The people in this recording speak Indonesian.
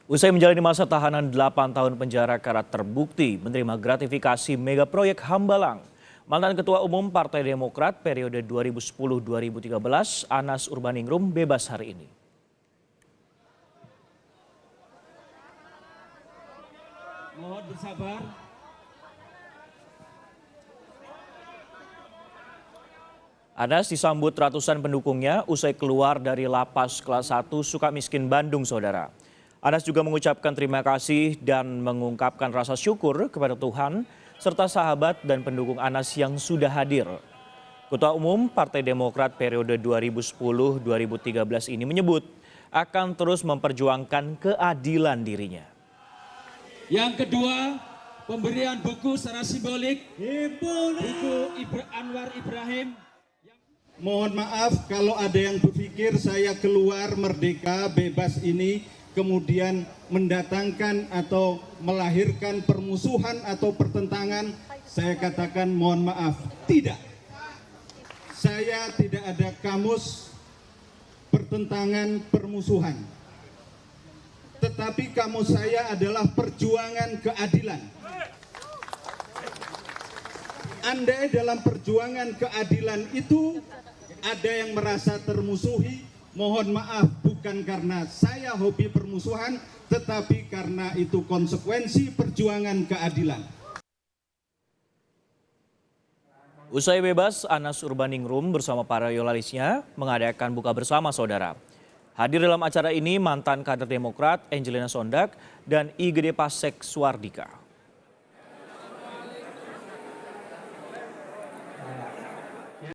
Usai menjalani masa tahanan 8 tahun penjara karena terbukti menerima gratifikasi mega proyek Hambalang, mantan Ketua Umum Partai Demokrat periode 2010-2013 Anas Urbaningrum bebas hari ini. Mohon bersabar. Anas disambut ratusan pendukungnya usai keluar dari lapas kelas 1 Sukamiskin Bandung, saudara. Anas juga mengucapkan terima kasih dan mengungkapkan rasa syukur kepada Tuhan serta sahabat dan pendukung Anas yang sudah hadir. Ketua Umum Partai Demokrat periode 2010-2013 ini menyebut akan terus memperjuangkan keadilan dirinya. Yang kedua, pemberian buku secara simbolik, buku Anwar Ibrahim. Mohon maaf kalau ada yang berpikir saya keluar merdeka bebas ini kemudian mendatangkan atau melahirkan permusuhan atau pertentangan. Saya katakan mohon maaf, tidak. Saya tidak ada kamus pertentangan permusuhan. Tetapi kamus saya adalah perjuangan keadilan. Andai dalam perjuangan keadilan itu ada yang merasa termusuhi, mohon maaf, bukan karena saya hobi permusuhan, tetapi karena itu konsekuensi perjuangan keadilan. Usai bebas, Anas Urbaningrum bersama para yolalisnya mengadakan buka bersama, saudara. Hadir dalam acara ini mantan kader Demokrat Angelina Sondag dan IGD Pasek Suardika.